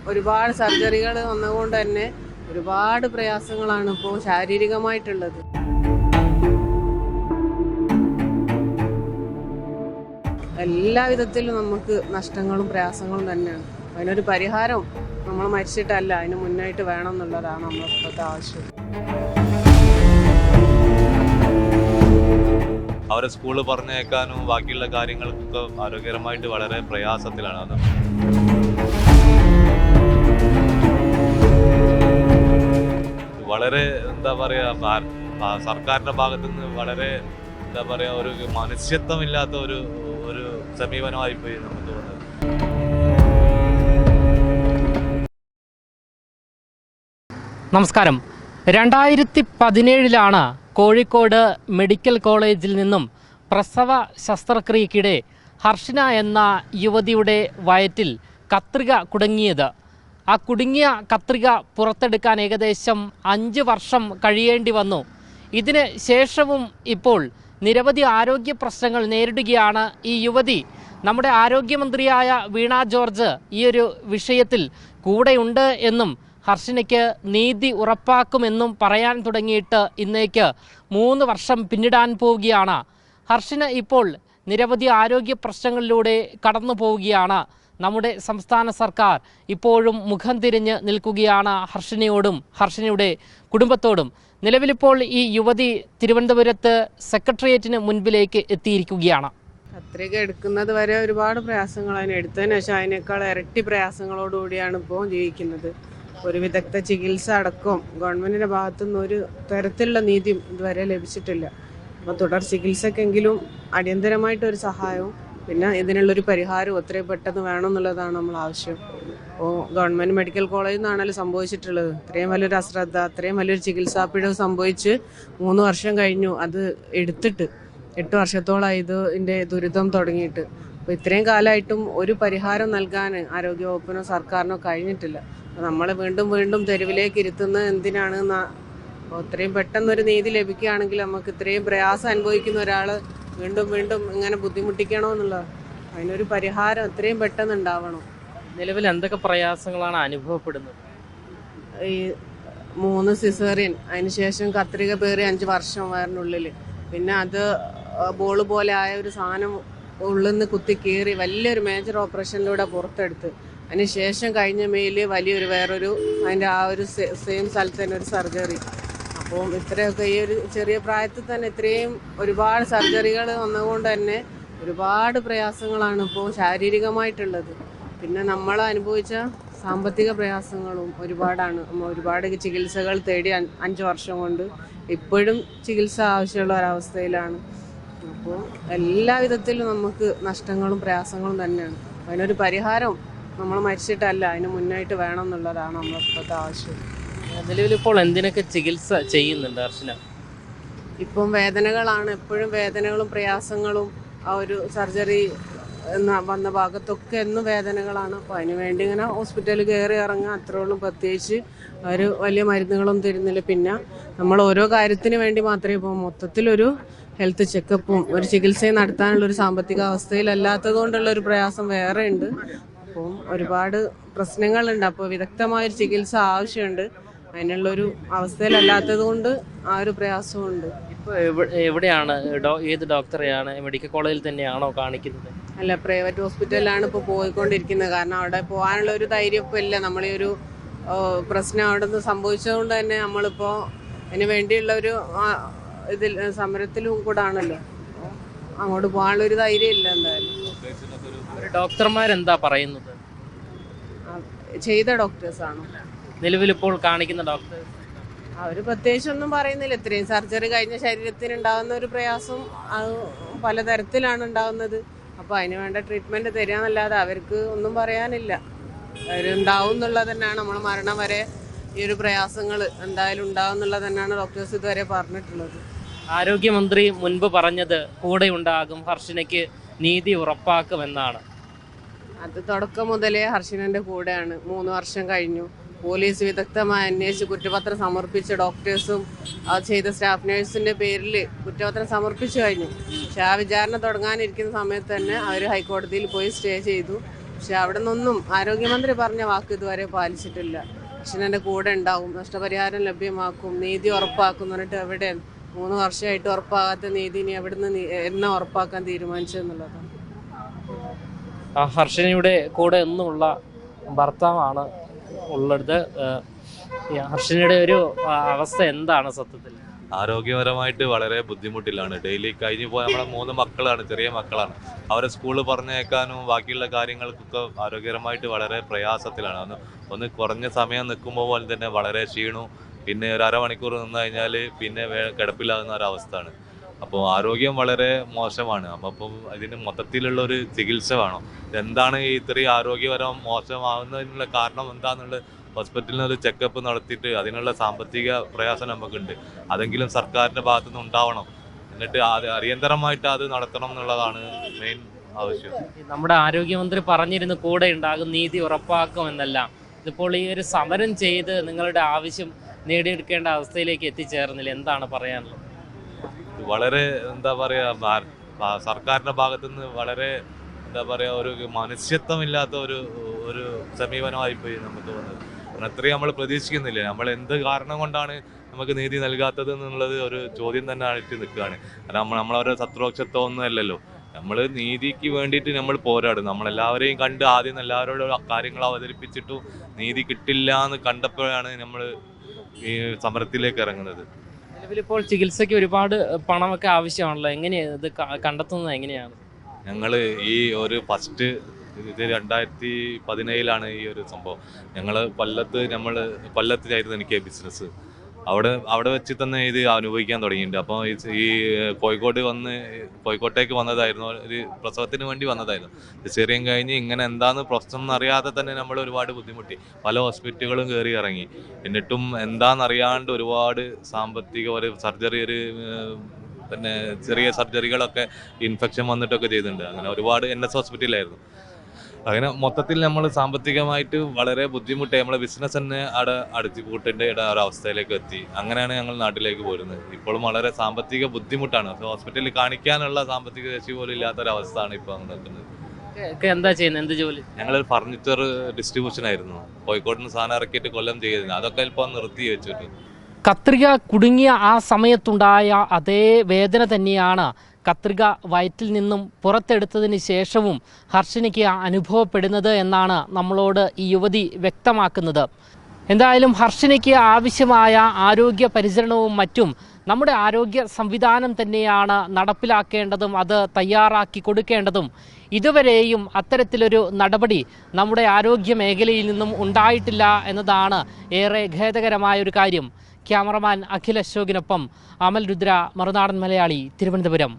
ഒരുപാട് സർജറികൾ വന്നതുകൊണ്ട് തന്നെ ഒരുപാട് പ്രയാസങ്ങളാണ് ഇപ്പോൾ ശാരീരികമായിട്ടുള്ളത്. എല്ലാ വിധത്തിലും നമുക്ക് നഷ്ടങ്ങളും പ്രയാസങ്ങളും തന്നെയാണ്. അതിനൊരു പരിഹാരം നമ്മൾ മരിച്ചിട്ടല്ല, അതിന് മുന്നായിട്ട് വേണം എന്നുള്ളതാണ് നമ്മളിപ്പോഴത്തെ ആവശ്യം. അവരെ സ്കൂളിൽ പറഞ്ഞേക്കാനും ബാക്കിയുള്ള കാര്യങ്ങൾക്കൊക്കെ ആരോഗ്യകരമായിട്ട് വളരെ പ്രയാസത്തിലാണ് അത്. വളരെ എന്താ പറയുക, സർക്കാരിൻ്റെ ഭാഗത്തു നിന്ന് വളരെ എന്താ പറയുക, ഒരു മനുഷ്യത്വമില്ലാത്ത ഒരു സമീപനമായിപ്പോയി നമുക്ക് തോന്നുന്നത്. നമസ്കാരം. 2017 കോഴിക്കോട് മെഡിക്കൽ കോളേജിൽ നിന്നും പ്രസവ ശസ്ത്രക്രിയക്കിടെ ഹർഷിന എന്ന യുവതിയുടെ വയറ്റിൽ കത്രിക കുടുങ്ങിയത്. ആ കുടുങ്ങിയ കത്രിക പുറത്തെടുക്കാൻ ഏകദേശം 5 വർഷം കഴിയേണ്ടി വന്നു. ഇതിന് ശേഷവും ഇപ്പോൾ നിരവധി ആരോഗ്യ പ്രശ്നങ്ങൾ നേരിടുകയാണ് ഈ യുവതി. നമ്മുടെ ആരോഗ്യമന്ത്രിയായ വീണ ജോർജ് ഈ ഒരു വിഷയത്തിൽ കൂടെയുണ്ട് എന്നും ഹർഷിനയ്ക്ക് നീതി ഉറപ്പാക്കുമെന്നും പറയാൻ തുടങ്ങിയിട്ട് ഇന്നേക്ക് 3 വർഷം പിന്നിടാൻ പോവുകയാണ്. ഹർഷിന ഇപ്പോൾ നിരവധി ആരോഗ്യ പ്രശ്നങ്ങളിലൂടെ കടന്നു പോവുകയാണ്. നമ്മുടെ സംസ്ഥാന സർക്കാർ ഇപ്പോഴും മുഖം തിരിഞ്ഞ് നിൽക്കുകയാണ് ഹർഷിനയോടും ഹർഷിനയുടെ കുടുംബത്തോടും. നിലവിലിപ്പോൾ ഈ യുവതി തിരുവനന്തപുരത്ത് സെക്രട്ടേറിയറ്റിന് മുൻപിലേക്ക് എത്തിയിരിക്കുകയാണ്. കത്രിക എടുക്കുന്നത് വരെ ഒരുപാട് പ്രയാസങ്ങൾ, അതിന് എടുത്തതിന് ശേഷം അതിനേക്കാൾ ഇരട്ടി പ്രയാസങ്ങളോടുകൂടിയാണ് ഇപ്പോൾ ജീവിക്കുന്നത്. ഒരു വിദഗ്ധ ചികിത്സ അടക്കം ഗവൺമെൻറ്റിൻ്റെ ഭാഗത്തുനിന്ന് ഒരു തരത്തിലുള്ള നീതിയും ഇതുവരെ ലഭിച്ചിട്ടില്ല. അപ്പോൾ തുടർ ചികിത്സക്കെങ്കിലും അടിയന്തരമായിട്ടൊരു സഹായവും പിന്നെ ഇതിനുള്ളൊരു പരിഹാരവും എത്രയും പെട്ടെന്ന് വേണമെന്നുള്ളതാണ് നമ്മൾ ആവശ്യം. അപ്പോൾ ഗവൺമെൻറ് മെഡിക്കൽ കോളേജിൽ നിന്നാണല്ലോ സംഭവിച്ചിട്ടുള്ളത്. ഇത്രയും വലിയൊരു അശ്രദ്ധ, അത്രയും വലിയൊരു ചികിത്സാപിഴവ് സംഭവിച്ച് 3 വർഷം കഴിഞ്ഞു. അത് എടുത്തിട്ട് 8 വർഷത്തോളമായി ഇതിൻ്റെ ദുരിതം തുടങ്ങിയിട്ട്. അപ്പോൾ ഇത്രയും കാലമായിട്ടും ഒരു പരിഹാരം നൽകാൻ ആരോഗ്യവകുപ്പിനോ സർക്കാരിനോ കഴിഞ്ഞിട്ടില്ല. നമ്മൾ വീണ്ടും വീണ്ടും തെരുവിലേക്ക് ഇരുത്തുന്നത് എന്തിനാണെന്ന്. അപ്പോൾ ഇത്രയും പെട്ടെന്നൊരു നീതി ലഭിക്കുകയാണെങ്കിൽ നമുക്ക് ഇത്രയും പ്രയാസം അനുഭവിക്കുന്ന ഒരാൾ വീണ്ടും വീണ്ടും ഇങ്ങനെ ബുദ്ധിമുട്ടിക്കണോ എന്നുള്ളത്, അതിനൊരു പരിഹാരം എത്രയും പെട്ടെന്ന് ഉണ്ടാവണം. നിലവിൽ എന്തൊക്കെ പ്രയാസങ്ങളാണ് അനുഭവപ്പെടുന്നത്? ഈ 3 സിസേറിയൻ, അതിനുശേഷം കത്രിക പേറി 5 വർഷം വയറിനുള്ളിൽ, പിന്നെ അത് ബോള് പോലെ ആയ ഒരു സാധനം ഉള്ളിൽ നിന്ന് കുത്തി കീറി വലിയൊരു മേജർ ഓപ്പറേഷനിലൂടെ പുറത്തെടുത്ത്, അതിനുശേഷം കഴിഞ്ഞ മെയില് വലിയൊരു വേറൊരു അതിൻ്റെ ആ ഒരു സെയിം സ്ഥലത്ത് തന്നെ ഒരു സർജറി. അപ്പോൾ ഇത്രയൊക്കെ ഈ ഒരു ചെറിയ പ്രായത്തിൽ തന്നെ ഇത്രയും ഒരുപാട് സർജറികൾ വന്നതുകൊണ്ട് തന്നെ ഒരുപാട് പ്രയാസങ്ങളാണ് ഇപ്പോൾ ശാരീരികമായിട്ടുള്ളത്. പിന്നെ നമ്മൾ അനുഭവിച്ച സാമ്പത്തിക പ്രയാസങ്ങളും ഒരുപാടാണ്. ഒരുപാട് ചികിത്സകൾ തേടി 5 വർഷം കൊണ്ട് ഇപ്പോഴും ചികിത്സ ആവശ്യമുള്ള ഒരവസ്ഥയിലാണ്. അപ്പോൾ എല്ലാ വിധത്തിലും നമുക്ക് നഷ്ടങ്ങളും പ്രയാസങ്ങളും തന്നെയാണ്. അതിനൊരു പരിഹാരം നമ്മൾ മരിച്ചിട്ടല്ല, അതിന് മുന്നായിട്ട് വേണം എന്നുള്ളതാണ് നമ്മളിപ്പോഴത്തെ ആവശ്യം. നിലവിലിപ്പോൾ എന്തിനൊക്കെ ചികിത്സ ചെയ്യുന്നുണ്ട് ഹർഷിന? ഇപ്പം വേദനകളാണ്, എപ്പോഴും വേദനകളും പ്രയാസങ്ങളും. ആ ഒരു സർജറി വന്ന ഭാഗത്തൊക്കെ എന്നും വേദനകളാണ്. അപ്പോൾ അതിന് വേണ്ടി ഇങ്ങനെ ഹോസ്പിറ്റലിൽ കയറി ഇറങ്ങുക, അത്രേ ഉള്ളൂ. പ്രത്യേകിച്ച് ഒരു വലിയ മരുന്നുകളൊന്നും തരുന്നില്ല. പിന്നെ നമ്മൾ ഓരോ കാര്യത്തിന് വേണ്ടി മാത്രമേ പോകും. മൊത്തത്തിലൊരു ഹെൽത്ത് ചെക്കപ്പും ഒരു ചികിത്സയും നടത്താനുള്ളൊരു സാമ്പത്തിക അവസ്ഥയിലല്ലാത്തത് കൊണ്ടുള്ളൊരു പ്രയാസം വേറെ ഉണ്ട്. അപ്പം ഒരുപാട് പ്രശ്നങ്ങളുണ്ട്. അപ്പോൾ വിദഗ്ധമായൊരു ചികിത്സ ആവശ്യമുണ്ട്. അതിനുള്ളൊരു അവസ്ഥയിലല്ലാത്തത് കൊണ്ട് ആ ഒരു പ്രയാസമുണ്ട്. ഇപ്പോൾ എവിടെയാണ്, ഏത് ഡോക്ടറെയാണ്? മെഡിക്കൽ കോളേജിൽ തന്നെയാണോ കാണിക്കുന്നത്? അല്ല, പ്രൈവറ്റ് ഹോസ്പിറ്റലിലാണ് ഇപ്പോൾ പോയിക്കൊണ്ടിരിക്കുന്നത്. കാരണം അവിടെ പോകാനുള്ള ഒരു ധൈര്യം ഇപ്പോൾ ഇല്ല. നമ്മളീ ഒരു പ്രശ്നം അവിടെ നിന്ന് സംഭവിച്ചതുകൊണ്ട് തന്നെ നമ്മളിപ്പോൾ അതിന് വേണ്ടിയുള്ള ഒരു ഇതിൽ സമരത്തിലും കൂടെ ആണല്ലോ. അങ്ങോട്ട് പോകാനുള്ളൊരു ധൈര്യം ഇല്ല. എന്തായാലും ഡോക്ടർമാരെന്താ പറയുന്നത്? ചെയ്ത ഡോക്ടേഴ്സാണോ നിലവിലിപ്പോൾ കാണിക്കുന്ന ഡോക്ടർ? അവർ പ്രത്യേകിച്ചൊന്നും പറയുന്നില്ല. ഇത്രയും സർജറി കഴിഞ്ഞ ശരീരത്തിന് ഉണ്ടാകുന്ന ഒരു പ്രയാസം അത് പലതരത്തിലാണ് ഉണ്ടാകുന്നത്. അപ്പോൾ അതിന് വേണ്ട ട്രീറ്റ്മെൻറ്റ് തരികയെന്നല്ലാതെ അവർക്ക് ഒന്നും പറയാനില്ല. അവരുണ്ടാവും എന്നുള്ളത് തന്നെയാണ്. നമ്മൾ മരണം വരെ ഈ ഒരു പ്രയാസങ്ങൾ എന്തായാലും ഉണ്ടാവും എന്നുള്ളത് തന്നെയാണ് ഡോക്ടേഴ്സ് ഇതുവരെ പറഞ്ഞിട്ടുള്ളത്. ആരോഗ്യമന്ത്രി മുൻപ് പറഞ്ഞത് കൂടെ ഉണ്ടാകും, ഹർഷിനയ്ക്ക് നീതി ഉറപ്പാക്കുമെന്നാണ്. അത് തുടക്കം മുതലേ ഹർഷിനൻ്റെ കൂടെയാണ്. 3 വർഷം കഴിഞ്ഞു. പോലീസ് വിദഗ്ധമായി അന്വേഷിച്ച് കുറ്റപത്രം സമർപ്പിച്ച ഡോക്ടേഴ്സും അത് ചെയ്ത സ്റ്റാഫ് നേഴ്സിൻ്റെ പേരിൽ കുറ്റപത്രം സമർപ്പിച്ചു കഴിഞ്ഞു. പക്ഷെ ആ വിചാരണ തുടങ്ങാനിരിക്കുന്ന സമയത്ത് തന്നെ അവർ ഹൈക്കോടതിയിൽ പോയി സ്റ്റേ ചെയ്തു. പക്ഷെ അവിടെ നിന്നൊന്നും ആരോഗ്യമന്ത്രി പറഞ്ഞ വാക്ക് ഇതുവരെ പാലിച്ചിട്ടില്ല. ഹർഷനൻ്റെ കൂടെ ഉണ്ടാവും, നഷ്ടപരിഹാരം ലഭ്യമാക്കും, നീതി ഉറപ്പാക്കും എന്ന് പറഞ്ഞിട്ട് എവിടെ 3 വർഷമായിട്ട് ഉറപ്പാകാത്ത നീതി ഇനി എവിടുന്ന് എന്നാ ഉറപ്പാക്കാൻ തീരുമാനിച്ചെന്നുള്ളതാണ്. ഹർഷനയുടെ കൂടെ എന്നുള്ള ഭർത്താവാണ് ഉള്ളത്. ഹർഷനയുടെ ഒരു അവസ്ഥ എന്താണ് സത്യത്തിൽ? ആരോഗ്യപരമായിട്ട് വളരെ ബുദ്ധിമുട്ടിലാണ്. ഡെയിലി കഴിഞ്ഞു പോയ നമ്മളെ 3 മക്കളാണ്, ചെറിയ മക്കളാണ്. അവരെ സ്കൂളിൽ പറഞ്ഞേക്കാനും ബാക്കിയുള്ള കാര്യങ്ങൾക്കൊക്കെ ആരോഗ്യപരമായിട്ട് വളരെ പ്രയാസത്തിലാണ്. ഒന്ന് കുറഞ്ഞ സമയം നിൽക്കുമ്പോൾ പോലെ തന്നെ വളരെ ക്ഷീണവും, പിന്നെ ഒരു അരമണിക്കൂർ നിന്ന് കഴിഞ്ഞാൽ പിന്നെ കിടപ്പിലാകുന്ന ഒരവസ്ഥയാണ്. അപ്പോൾ ആരോഗ്യം വളരെ മോശമാണ്. അപ്പം ഇതിന് മൊത്തത്തിലുള്ള ഒരു ചികിത്സ വേണം. എന്താണ് ഇത്രയും ആരോഗ്യപരം മോശമാകുന്നതിനുള്ള കാരണം എന്താണെന്നുള്ളത് ഹോസ്പിറ്റലിൽ ഒരു ചെക്കപ്പ് നടത്തിയിട്ട് അതിനുള്ള സാമ്പത്തിക പ്രയാസം നമുക്കുണ്ട്. അതെങ്കിലും സർക്കാരിൻ്റെ ഭാഗത്തുനിന്ന് ഉണ്ടാവണം. എന്നിട്ട് അടിയന്തരമായിട്ട് അത് നടത്തണം എന്നുള്ളതാണ് മെയിൻ ആവശ്യം. നമ്മുടെ ആരോഗ്യമന്ത്രി പറഞ്ഞിരുന്നു കൂടെ ഉണ്ടാകും, നീതി ഉറപ്പാക്കുമെന്നെല്ലാം. ഇതിപ്പോൾ ഈ ഒരു സമരം ചെയ്ത് നിങ്ങളുടെ ആവശ്യം നേടിയെടുക്കേണ്ട അവസ്ഥയിലേക്ക് എത്തിച്ചേർന്നില്ല. എന്താണ് പറയാനുള്ളത്? വളരെ എന്താ പറയുക, സർക്കാരിൻ്റെ ഭാഗത്തുനിന്ന് വളരെ എന്താ പറയുക, ഒരു മനുഷ്യത്വമില്ലാത്ത ഒരു സമീപനമായിപ്പോയി നമുക്ക് വന്നത്. അത്രയും നമ്മൾ പ്രതീക്ഷിക്കുന്നില്ല. നമ്മൾ എന്ത് കാരണം കൊണ്ടാണ് നമുക്ക് നീതി നൽകാത്തത് എന്നുള്ളത് ഒരു ചോദ്യം തന്നെ ആയിട്ട് നിൽക്കുകയാണ്. കാരണം നമ്മളവരെ ശത്രുപക്ഷത്വം ഒന്നും അല്ലല്ലോ. നമ്മൾ നീതിക്ക് വേണ്ടിയിട്ട് നമ്മൾ പോരാടും. നമ്മളെല്ലാവരെയും കണ്ട് ആദ്യം എല്ലാവരോടും കാര്യങ്ങൾ അവതരിപ്പിച്ചിട്ടും നീതി കിട്ടില്ല എന്ന് കണ്ടപ്പോഴാണ് നമ്മൾ ഈ സമരത്തിലേക്ക് ഇറങ്ങുന്നത്. നിലവിലിപ്പോൾ ചികിത്സയ്ക്ക് ഒരുപാട് പണമൊക്കെ ആവശ്യമാണല്ലോ. എങ്ങനെയാണ് ഇത് കണ്ടെത്തുന്നത്? എങ്ങനെയാണ്? ഞങ്ങൾ ഈ ഒരു ഫസ്റ്റ് ഇത് 2017 ഈ ഒരു സംഭവം. ഞങ്ങൾ കൊല്ലത്തായിരുന്നു എനിക്ക് ബിസിനസ്. അവിടെ വെച്ച് തന്നെ ഇത് അനുഭവിക്കാൻ തുടങ്ങിയിട്ടുണ്ട്. അപ്പോൾ ഈ കോഴിക്കോട്ടേക്ക് വന്നതായിരുന്നു, ഒരു പ്രസവത്തിന് വേണ്ടി വന്നതായിരുന്നു. സിസേറിയൻ കഴിഞ്ഞ് ഇങ്ങനെ എന്താന്ന് പ്രശ്നം എന്നറിയാതെ തന്നെ നമ്മൾ ഒരുപാട് ബുദ്ധിമുട്ടി. പല ഹോസ്പിറ്റലുകളും കയറി ഇറങ്ങി. എന്നിട്ടും എന്താണെന്നറിയാണ്ട് ഒരുപാട് സാമ്പത്തിക ഒരു സർജറി, പിന്നെ ചെറിയ സർജറികളൊക്കെ ഇൻഫെക്ഷൻ വന്നിട്ടൊക്കെ ചെയ്തിട്ടുണ്ട്. അങ്ങനെ ഒരുപാട് NS ഹോസ്പിറ്റലിലായിരുന്നു. അങ്ങനെ മൊത്തത്തിൽ നമ്മൾ സാമ്പത്തികമായിട്ട് വളരെ ബുദ്ധിമുട്ടി. നമ്മളെ ബിസിനസ് തന്നെ അടച്ചു പൂട്ടേണ്ട ഒരവസ്ഥയിലേക്ക് എത്തി. അങ്ങനെയാണ് ഞങ്ങൾ നാട്ടിലേക്ക് പോരുന്നത്. ഇപ്പോഴും വളരെ സാമ്പത്തിക ബുദ്ധിമുട്ടാണ്. ഹോസ്പിറ്റലിൽ കാണിക്കാനുള്ള സാമ്പത്തിക ശേഷി പോലും ഇല്ലാത്തൊരവസ്ഥയാണ് ഇപ്പോൾ നിൽക്കുന്നത്. എന്താ ചെയ്യുന്നത്? എന്ത് ജോലി? ഞങ്ങളൊരു ഫർണിച്ചർ ഡിസ്ട്രിബ്യൂഷൻ ആയിരുന്നു. കോഴിക്കോട് നിന്ന് സാധനം ഇറക്കിയിട്ട് കൊല്ലം ചെയ്തിരുന്നു. അതൊക്കെ ഇപ്പോൾ നിർത്തി വെച്ചിട്ട്. കത്രിക കുടുങ്ങിയ ആ സമയത്തുണ്ടായ അതേ വേദന തന്നെയാണ് കത്രിക വയറ്റിൽ നിന്നും പുറത്തെടുത്തതിന് ശേഷവും ഹർഷനയ്ക്ക് അനുഭവപ്പെടുന്നത് എന്നാണ് നമ്മളോട് ഈ യുവതി വ്യക്തമാക്കുന്നത്. എന്തായാലും ഹർഷനയ്ക്ക് ആവശ്യമായ ആരോഗ്യ പരിചരണവും മറ്റും നമ്മുടെ ആരോഗ്യ സംവിധാനം തന്നെയാണ് നടപ്പിലാക്കേണ്ടതും അത് തയ്യാറാക്കി കൊടുക്കേണ്ടതും. ഇതുവരെയും അത്തരത്തിലൊരു നടപടി നമ്മുടെ ആരോഗ്യ മേഖലയിൽ നിന്നും ഉണ്ടായിട്ടില്ല എന്നതാണ് ഏറെ ഖേദകരമായൊരു കാര്യം. ക്യാമറമാൻ അഖിൽ അശോകിനൊപ്പം അമൽ രുദ്ര, മറുനാടൻ മലയാളി, തിരുവനന്തപുരം.